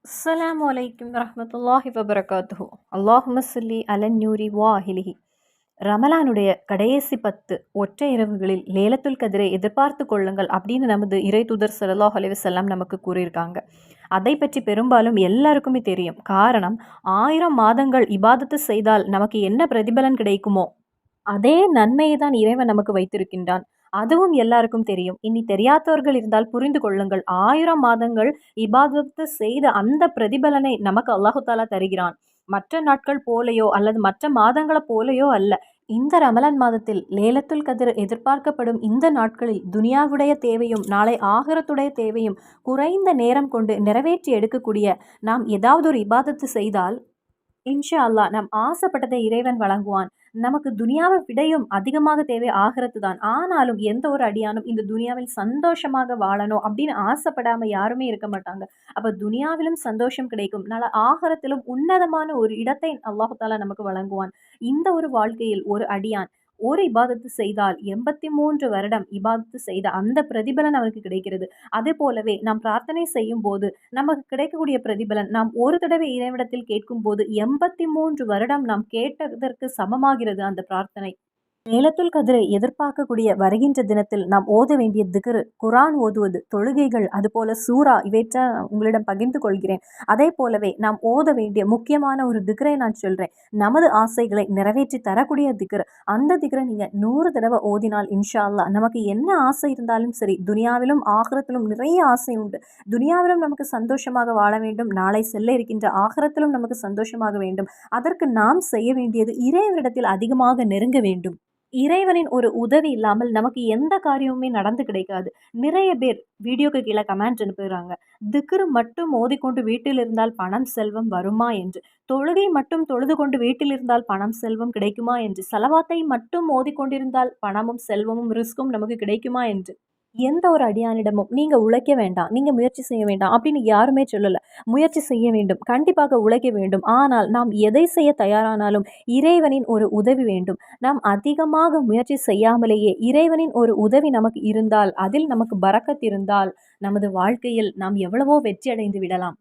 அஸ்ஸலாமு அலைக்கும் வரஹ்மத்துல்லாஹி வபரகாத்துஹு. அல்லாஹும்ம ஸல்லி அலன்-நூரி வ-அஹ்லிஹி. ரமலானுடைய கடைசி 10 ஒற்றை இரவுகளில் லேலத்துல் கத்ரை எதிர்பார்த்து கொள்ளுங்கள் அப்படின்னு நமது இறை தூதர் ஸல்லல்லாஹு அலைஹி வஸல்லம் நமக்கு கூறியிருக்காங்க. அதை பற்றி பெரும்பாலும் எல்லாருக்குமே தெரியும். காரணம், 1000 மாதங்கள் இபாதத்து செய்தால் நமக்கு என்ன பிரதிபலன் கிடைக்குமோ அதே நன்மையை தான் இறைவன் நமக்கு வைத்திருக்கின்றான். அதுவும் எல்லாருக்கும் தெரியும். இனி தெரியாதவர்கள் இருந்தால் புரிந்து கொள்ளுங்கள். 1000 மாதங்கள் இபாதத்து செய்த அந்த பிரதிபலனை நமக்கு அல்லாஹு தாலா தருகிறான். மற்ற நாட்கள் போலையோ அல்லது மற்ற மாதங்களை போலையோ அல்ல. இந்த ரமலான் மாதத்தில் லேலத்துல் கத்ர் எதிர்பார்க்கப்படும் இந்த நாட்களில் துனியாவுடைய தேவையும் நாளை ஆகிரத்துடைய தேவையும் குறைந்த நேரம் கொண்டு நிறைவேற்றி எடுக்கக்கூடிய நாம் ஏதாவது ஒரு இபாதத்து செய்தால் இன்ஷா அல்லாஹ் நாம் ஆசைப்பட்டதை இறைவன் வழங்குவான். நமக்கு துனியாவை விடையும் அதிகமாக தேவை ஆகிறது தான். ஆனாலும் எந்த ஒரு அடியானும் இந்த துனியாவில் சந்தோஷமாக வாழணும் அப்படின்னு ஆசைப்படாம யாருமே இருக்க மாட்டாங்க. அப்ப துனியாவிலும் சந்தோஷம் கிடைக்கும், நாளை ஆகிரத்திலும் உன்னதமான ஒரு இடத்தை அல்லாஹு தாலா நமக்கு வழங்குவான். இந்த ஒரு வாழ்க்கையில் ஒரு அடியான் ஒரு இபாதத்து செய்தால் 83 வருடம் இபாதத்து செய்த அந்த பிரதிபலன் அவருக்கு கிடைக்கிறது. அதே போலவே நாம் பிரார்த்தனை செய்யும் போது நமக்கு கிடைக்கக்கூடிய பிரதிபலன் நாம் ஒரு தடவை இறைவனிடத்தில் கேட்கும்போது 83 வருடம் நாம் கேட்டதற்கு சமமாகிறது அந்த பிரார்த்தனை. லேலத்துல் கத்ரை எதிர்பார்க்கக்கூடிய வருகின்ற தினத்தில் நாம் ஓத வேண்டிய திக்ர், குர்ஆன் ஓதுவது, தொழுகைகள், அதுபோல சூரா, இவற்றை உங்களிடம் பகிர்ந்து கொள்கிறேன். அதே போலவே நாம் ஓத வேண்டிய முக்கியமான ஒரு திக்ரை நான் சொல்றேன். நமது ஆசைகளை நிறைவேற்றி தரக்கூடிய திக்ர். அந்த திக்ரை நீங்க 100 தடவை ஓதினால் இன்ஷா அல்லாஹ் நமக்கு என்ன ஆசை இருந்தாலும் சரி, துனியாவிலும் ஆகிரத்திலும் நிறைய ஆசை உண்டு. துனியாவிலும் நமக்கு சந்தோஷமாக வாழ வேண்டும், நாளை செல்ல இருக்கின்ற ஆகிரத்திலும் நமக்கு சந்தோஷமாக வேண்டும். அதற்கு நாம் செய்ய வேண்டியது இறைவனிடத்தில் அதிகமாக நெருங்க வேண்டும். இறைவனின் ஒரு உதவி இல்லாமல் நமக்கு எந்த காரியமுமே நடந்து கிடைக்காது. நிறைய பேர் வீடியோக்கு கீழே கமெண்ட் அனுப்புகிறாங்க. திக்ர் மட்டும் ஓதிக்கொண்டு வீட்டில் இருந்தால் பணம் செல்வம் வருமா என்று, தொழுகை மட்டும் தொழுது கொண்டு வீட்டில் இருந்தால் பணம் செல்வம் கிடைக்குமா என்று, சலவாத்தை மட்டும் ஓதிக்கொண்டிருந்தால் பணமும் செல்வமும் ரிஸ்க்கும் நமக்கு கிடைக்குமா என்று. எந்த ஒரு அடியானிடமும் நீங்க உழைக்க வேண்டாம், நீங்க முயற்சி செய்ய வேண்டாம் அப்படின்னு யாருமே சொல்லல. முயற்சி செய்ய வேண்டும், கண்டிப்பாக உழைக்க வேண்டும். ஆனால் நாம் எதை செய்ய தயாரானாலும் இறைவனின் ஒரு உதவி வேண்டும். நாம் அதிகமாக முயற்சி செய்யாமலேயே இறைவனின் ஒரு உதவி நமக்கு இருந்தால், அதில் நமக்கு பரக்கத் இருந்தால், நமது வாழ்க்கையில் நாம் எவ்வளவோ வெற்றி அடைந்து விடலாம்.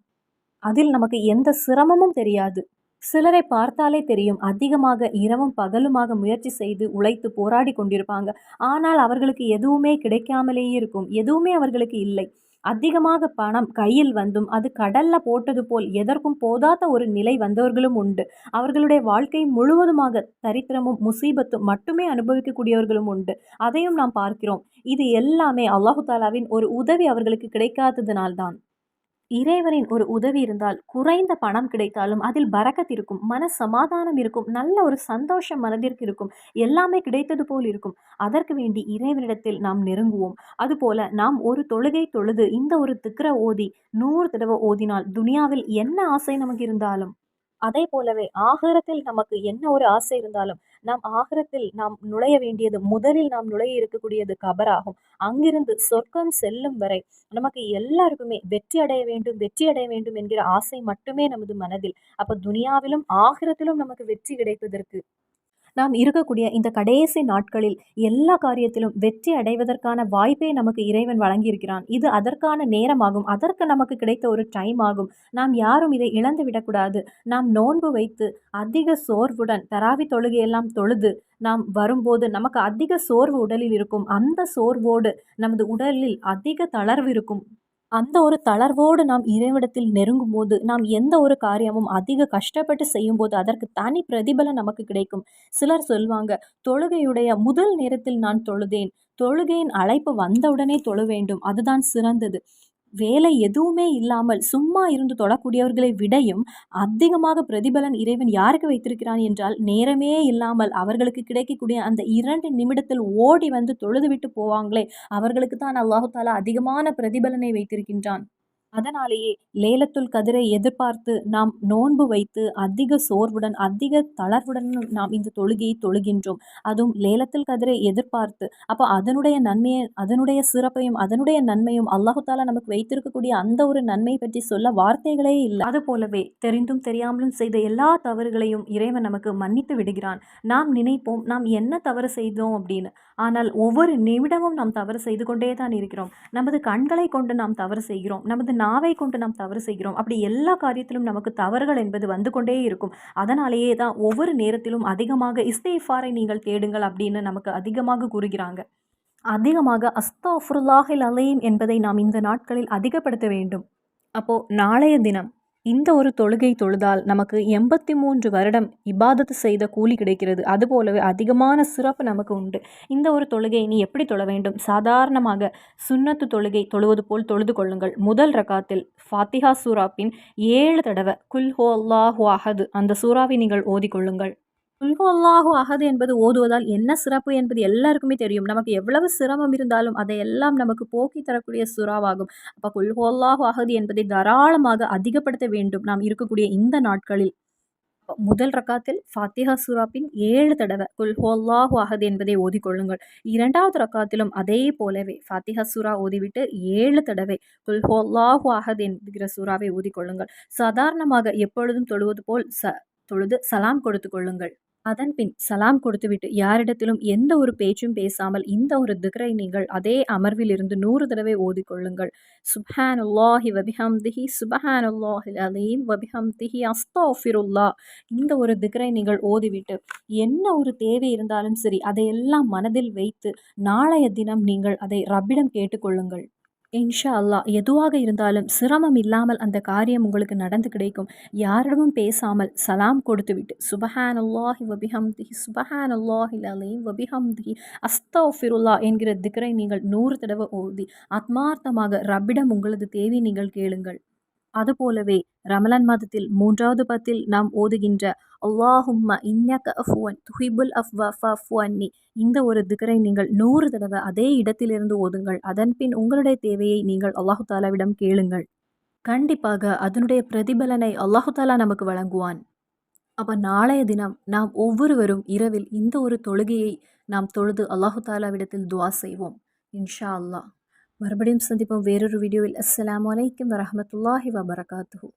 அதில் நமக்கு எந்த சிரமமும் தெரியாது. சிலரை பார்த்தாலே தெரியும், அதிகமாக இரவும் பகலுமாக முயற்சி செய்து உழைத்து போராடி கொண்டிருப்பாங்க. ஆனால் அவர்களுக்கு எதுவுமே கிடைக்காமலேயே இருக்கும். எதுவுமே அவர்களுக்கு இல்லை. அதிகமாக பணம் கையில் வந்தும் அது கடல்ல போட்டது போல் எதற்கும் போதாத ஒரு நிலை வந்தவர்களும் உண்டு. அவர்களுடைய வாழ்க்கை முழுவதுமாக தரித்திரமும் முசீபத்தும் மட்டுமே அனுபவிக்கக்கூடியவர்களும் உண்டு. அதையும் நாம் பார்க்கிறோம். இது எல்லாமே அல்லாஹு தாலாவின் ஒரு உதவி அவர்களுக்கு கிடைக்காததினால்தான். இறைவனின் ஒரு உதவி இருந்தால் குறைந்த பணம் கிடைத்தாலும் அதில் பரக்கத் இருக்கும், மன சமாதானம் இருக்கும், நல்ல ஒரு சந்தோஷம் மனதிற்கு இருக்கும், எல்லாமே கிடைத்தது போல் இருக்கும். அதற்கு வேண்டி இறைவனிடத்தில் நாம் நெருங்குவோம். அதுபோல நாம் ஒரு தொழுகை தொழுது இந்த ஒரு திக்ர ஓதி 100 தடவை ஓதினால் துனியாவில் என்ன ஆசை நமக்கு இருந்தாலும், அதே போலவே ஆகிரத்தில் நமக்கு என்ன ஒரு ஆசை இருந்தாலும், நாம் ஆகிரத்தில் நாம் நுழைய வேண்டியது, முதலில் நாம் நுழைய இருக்கக்கூடியது கபராகும். அங்கிருந்து சொர்க்கம் செல்லும் வரை நமக்கு எல்லாருக்குமே வெற்றி அடைய வேண்டும், வெற்றி அடைய வேண்டும் என்கிற ஆசை மட்டுமே நமது மனதில். அப்ப துனியாவிலும் ஆகிரத்திலும் நமக்கு வெற்றி கிடைப்பதற்கு நாம் இருக்கக்கூடிய இந்த கடைசி நாட்களில் எல்லா காரியத்திலும் வெற்றி அடைவதற்கான வாய்ப்பை நமக்கு இறைவன் வழங்கியிருக்கிறான். இது அதற்கான நேரமாகும், அதற்கு நமக்கு கிடைத்த ஒரு டைம் ஆகும். நாம் யாரும் இதை இழந்து விடக்கூடாது. நாம் நோன்பு வைத்து அதிக சோர்வுடன் தராவி தொழுகையெல்லாம் தொழுது நாம் வரும்போது நமக்கு அதிக சோர்வு உடலில் இருக்கும். அந்த சோர்வோடு நமது உடலில் அதிக தளர்வு இருக்கும். அந்த ஒரு தளர்வோடு நாம் இறைவிடத்தில் நெருங்கும்போது, நாம் எந்த ஒரு காரியமும் அதிக கஷ்டப்பட்டு செய்யும்போது அதற்கு தனி பிரதிபலன் நமக்கு கிடைக்கும். சிலர் சொல்வாங்க, தொழுகையுடைய முதல் நேரத்தில் நான் தொழுதேன், தொழுகையின் அழைப்பு வந்தவுடனே தொழ வேண்டும், அதுதான் சிறந்தது. வேலை எதுவுமே இல்லாமல் சும்மா இருந்து தொழக்கூடியவர்களை விடையும் அதிகமாக பிரதிபலன் இறைவன் யாருக்கு வைத்திருக்கிறான் என்றால், நேரமே இல்லாமல் அவர்களுக்கு கிடைக்கக்கூடிய அந்த 2 நிமிடத்தில் ஓடி வந்து தொழுதுவிட்டு போவாங்களே, அவர்களுக்கு தான் அல்லாஹு தாலா அதிகமான பிரதிபலனை வைத்திருக்கின்றான். அதனாலேயே லேலத்துல் கதிரை எதிர்பார்த்து நாம் நோன்பு வைத்து அதிக சோர்வுடன் அதிக தளர்வுடன் நாம் இந்த தொழுகையை தொழுகின்றோம். அதுவும் லேலத்துல் கதிரை எதிர்பார்த்து, அப்போ அதனுடைய நன்மையை, அதனுடைய சிறப்பையும் அதனுடைய நன்மையும் அல்லாஹு தாலா நமக்கு வைத்திருக்கக்கூடிய அந்த ஒரு நன்மை பற்றி சொல்ல வார்த்தைகளே இல்லை. அது போலவே தெரிந்தும் தெரியாமலும் செய்த எல்லா தவறுகளையும் இறைவன் நமக்கு மன்னித்து விடுகிறான். நாம் நினைப்போம் நாம் என்ன தவறு செய்தோம் அப்படின்னு. ஆனால் ஒவ்வொரு நிமிடமும் நாம் தவறு செய்து கொண்டே தான் இருக்கிறோம். நமது கண்களை கொண்டு நாம் தவறு செய்கிறோம், நமது நாவை கொண்டு நாம் தவறு செய்கிறோம். அப்படி எல்லா காரியத்திலும் நமக்கு தவறுகள் என்பது வந்து கொண்டே இருக்கும். அதனாலேயே தான் ஒவ்வொரு நேரத்திலும் அதிகமாக இஸ்திக்ஃபாரை நீங்கள் தேடுங்கள் அப்படின்னு நமக்கு அதிகமாக கூறுகிறாங்க. அதிகமாக அஸ்தக்ஃபிருல்லாஹில் அலீம் என்பதை நாம் இந்த நாட்களில் அதிகப்படுத்த வேண்டும். அப்போ நாளைய தினம் இந்த ஒரு தொழுகை தொழுதால் நமக்கு 83 வருடம் இபாதத்து செய்த கூலி கிடைக்கிறது. அதுபோலவே அதிகமான சிறப்பு நமக்கு உண்டு. இந்த ஒரு தொழுகையை நீ எப்படி தொழ வேண்டும்? சாதாரணமாக சுன்னத்து தொழுகை தொழுவது போல் தொழுது கொள்ளுங்கள். முதல் ரகாத்தில் ஃபாத்திஹா சூராப்பின் 7 தடவை குல் ஹு அல்லாஹு அஹது அந்த சூறாவை நீங்கள் ஓதிக்கொள்ளுங்கள். குல் ஹு அல்லாஹு அஹது என்பது ஓதுவதால் என்ன சிறப்பு என்பது எல்லாருக்குமே தெரியும். நமக்கு எவ்வளவு சிரமம் இருந்தாலும் அதையெல்லாம் நமக்கு போக்கி தரக்கூடிய சூறாவாகும். அப்போ குல் ஹு அல்லாஹு அஹது என்பதை தாராளமாக அதிகப்படுத்த வேண்டும் நாம் இருக்கக்கூடிய இந்த நாட்களில். முதல் ரக்காத்தில் ஃபாத்திஹா சூராப்பின் 7 தடவை குல் ஹு அல்லாஹு அஹது என்பதை ஓதிக்கொள்ளுங்கள். இரண்டாவது ரக்காத்திலும் அதே போலவே ஃபாத்திஹா சூரா ஓதிவிட்டு 7 தடவை குல் ஹு அல்லாஹு அஹது என்கிற சூறாவை ஓதிக்கொள்ளுங்கள். சாதாரணமாக எப்பொழுதும் தொழுவது போல் தொழுது சலாம் கொடுத்து கொள்ளுங்கள். அதன்பின் சலாம் கொடுத்துவிட்டு யாரிடத்திலும் எந்த ஒரு பேச்சும் பேசாமல் இந்த ஒரு திக்ரை நீங்கள் அதே அமர்வில் இருந்து 100 தடவை ஓதிக்கொள்ளுங்கள். சுப்ஹானல்லாஹி வபிஹம்திஹி சுப்ஹானல்லாஹில் அலீம் வபிஹம்திஹி அஸ்தக்ஃபிருல்லாஹ். இந்த ஒரு திக்ரை நீங்கள் ஓதிவிட்டு என்ன ஒரு தேவை இருந்தாலும் சரி அதையெல்லாம் மனதில் வைத்து நாளைய தினம் நீங்கள் அதை ரப்பிடம் கேட்டுக்கொள்ளுங்கள். இன்ஷா அல்லாஹ் எதுவாக இருந்தாலும் சிரமம் இல்லாமல் அந்த காரியம் உங்களுக்கு நடந்து கிடைக்கும். யாரிடமும் பேசாமல் சலாம் கொடுத்துவிட்டு சுபஹானல்லாஹி வபிஹம்திஹி சுபஹானல்லாஹில் அலீம் வபிஹம்திஹி அஸ்தக்ஃபிருல்லாஹ் என்கிற திக்ரை நீங்கள் 100 தடவை ஓதி ஆத்மார்த்தமாக ரப்பிடம் உங்களது தேவை நீங்கள் கேளுங்கள். அதுபோலவே ரமலான் மாதத்தில் 3வது பத்தில் நாம் ஓதுகின்ற அல்லாஹும்ம இன்னக அஃபுவன் துஹிபுல் அஃப்வ ஃபஃபு அன்னி இந்த ஒரு திக்ரை நீங்கள் 100 தடவை அதே இடத்திலிருந்து ஓதுங்கள். அதன்பின் உங்களுடைய தேவையை நீங்கள் அல்லாஹு தாலாவிடம் கேளுங்கள். கண்டிப்பாக அதனுடைய பிரதிபலனை அல்லாஹு தாலா நமக்கு வழங்குவான். அப்போ நாளைய தினம் நாம் ஒவ்வொருவரும் இரவில் இந்த ஒரு தொழுகையை நாம் தொழுது அல்லாஹு தாலாவிடத்தில் துவா செய்வோம். இன்ஷா அல்லாஹ். மறுபடியும் சந்திப்போம் வேறொரு வீடியோவில். அஸ்ஸலாமு அலைக்கும் வரஹ்மத்துல்லாஹி வபரகாத்துஹு.